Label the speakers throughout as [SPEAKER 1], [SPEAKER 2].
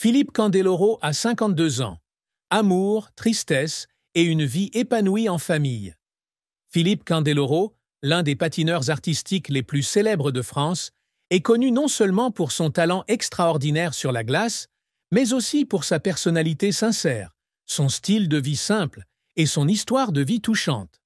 [SPEAKER 1] Philippe Candeloro a 52 ans. Amour, tristesse et une vie épanouie en famille. Philippe Candeloro, l'un des patineurs artistiques les plus célèbres de France, est connu non seulement pour son talent extraordinaire sur la glace, mais aussi pour sa personnalité sincère, son style de vie simple et son histoire de vie touchante.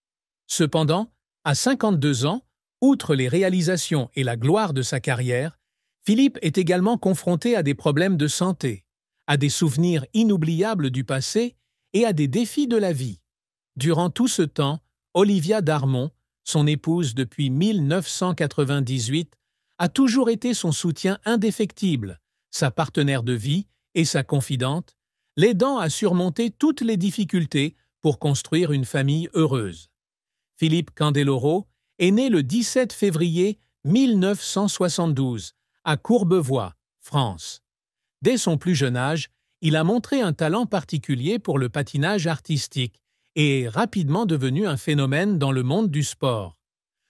[SPEAKER 1] Cependant, à 52 ans, outre les réalisations et la gloire de sa carrière, Philippe est également confronté à des problèmes de santé, à des souvenirs inoubliables du passé et à des défis de la vie. Durant tout ce temps, Olivia Darmon, son épouse depuis 1998, a toujours été son soutien indéfectible, sa partenaire de vie et sa confidente, l'aidant à surmonter toutes les difficultés pour construire une famille heureuse. Philippe Candeloro est né le 17 février 1972 à Courbevoie, France. Dès son plus jeune âge, il a montré un talent particulier pour le patinage artistique et est rapidement devenu un phénomène dans le monde du sport.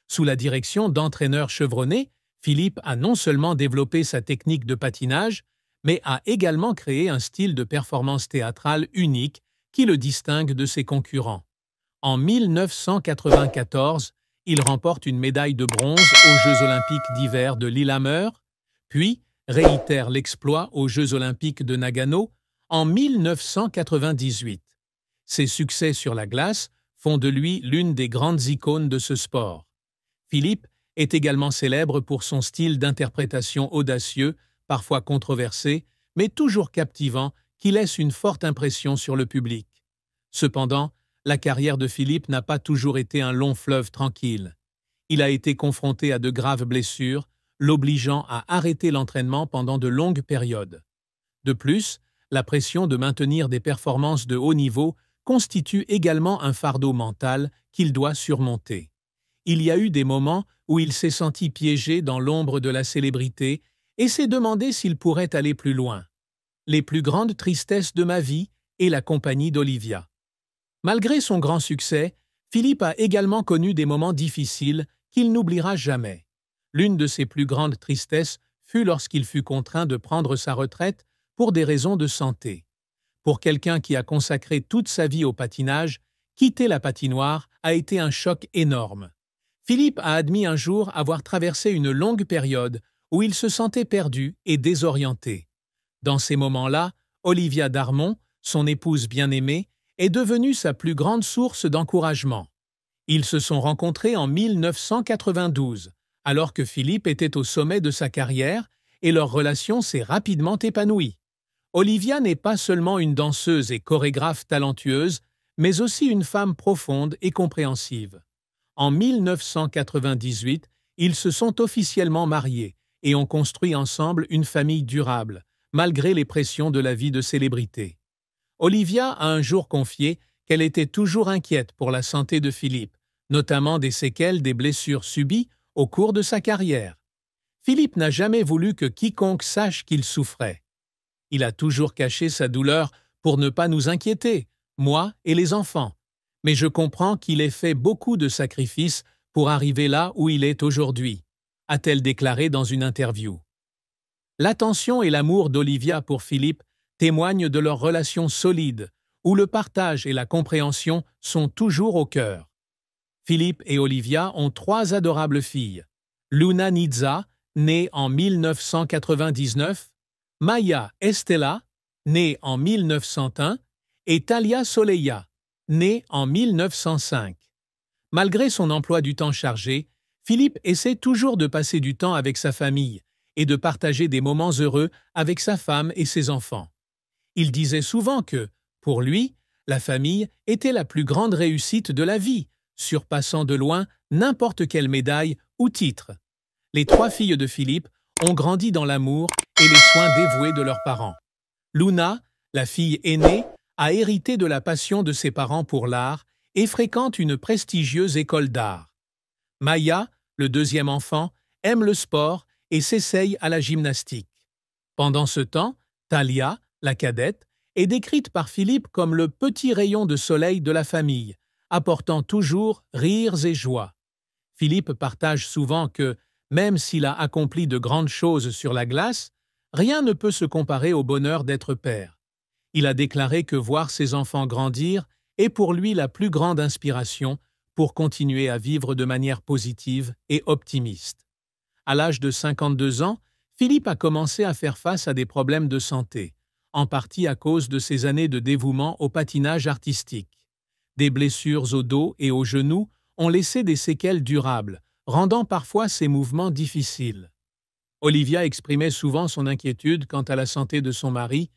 [SPEAKER 1] Sous la direction d'entraîneurs chevronnés, Philippe a non seulement développé sa technique de patinage, mais a également créé un style de performance théâtrale unique qui le distingue de ses concurrents. En 1994, il remporte une médaille de bronze aux Jeux olympiques d'hiver de Lillehammer, puis réitère l'exploit aux Jeux olympiques de Nagano en 1998. Ses succès sur la glace font de lui l'une des grandes icônes de ce sport. Philippe est également célèbre pour son style d'interprétation audacieux, parfois controversé, mais toujours captivant, qui laisse une forte impression sur le public. Cependant, la carrière de Philippe n'a pas toujours été un long fleuve tranquille. Il a été confronté à de graves blessures, l'obligeant à arrêter l'entraînement pendant de longues périodes. De plus, la pression de maintenir des performances de haut niveau constitue également un fardeau mental qu'il doit surmonter. Il y a eu des moments où il s'est senti piégé dans l'ombre de la célébrité et s'est demandé s'il pourrait aller plus loin. Les plus grandes tristesses de ma vie et la compagnie d'Olivia. Malgré son grand succès, Philippe a également connu des moments difficiles qu'il n'oubliera jamais. L'une de ses plus grandes tristesses fut lorsqu'il fut contraint de prendre sa retraite pour des raisons de santé. Pour quelqu'un qui a consacré toute sa vie au patinage, quitter la patinoire a été un choc énorme. Philippe a admis un jour avoir traversé une longue période où il se sentait perdu et désorienté. Dans ces moments-là, Olivia Darmon, son épouse bien-aimée, est devenue sa plus grande source d'encouragement. Ils se sont rencontrés en 1992, alors que Philippe était au sommet de sa carrière, et leur relation s'est rapidement épanouie. Olivia n'est pas seulement une danseuse et chorégraphe talentueuse, mais aussi une femme profonde et compréhensive. En 1998, ils se sont officiellement mariés et ont construit ensemble une famille durable, malgré les pressions de la vie de célébrité. Olivia a un jour confié qu'elle était toujours inquiète pour la santé de Philippe, notamment des séquelles des blessures subies au cours de sa carrière. Philippe n'a jamais voulu que quiconque sache qu'il souffrait. Il a toujours caché sa douleur pour ne pas nous inquiéter, moi et les enfants. Mais je comprends qu'il ait fait beaucoup de sacrifices pour arriver là où il est aujourd'hui, a-t-elle déclaré dans une interview. L'attention et l'amour d'Olivia pour Philippe témoignent de leur relation solide, où le partage et la compréhension sont toujours au cœur. Philippe et Olivia ont 3 adorables filles. Luna Nizza, née en 1999, Maya Estela, née en 1901, et Thalia Soleya, née en 1905. Malgré son emploi du temps chargé, Philippe essaie toujours de passer du temps avec sa famille et de partager des moments heureux avec sa femme et ses enfants. Il disait souvent que, pour lui, la famille était la plus grande réussite de la vie, surpassant de loin n'importe quelle médaille ou titre. Les 3 filles de Philippe ont grandi dans l'amour et les soins dévoués de leurs parents. Luna, la fille aînée, a hérité de la passion de ses parents pour l'art et fréquente une prestigieuse école d'art. Maya, le 2e enfant, aime le sport et s'essaye à la gymnastique. Pendant ce temps, Thalia, la cadette, est décrite par Philippe comme le petit rayon de soleil de la famille, apportant toujours rires et joie. Philippe partage souvent que, même s'il a accompli de grandes choses sur la glace, Rien ne peut se comparer au bonheur d'être père. Il a déclaré que voir ses enfants grandir est pour lui la plus grande inspiration pour continuer à vivre de manière positive et optimiste. À l'âge de 52 ans, Philippe a commencé à faire face à des problèmes de santé, en partie à cause de ses années de dévouement au patinage artistique. Des blessures au dos et aux genoux ont laissé des séquelles durables, rendant parfois ses mouvements difficiles. Olivia exprimait souvent son inquiétude quant à la santé de son mari,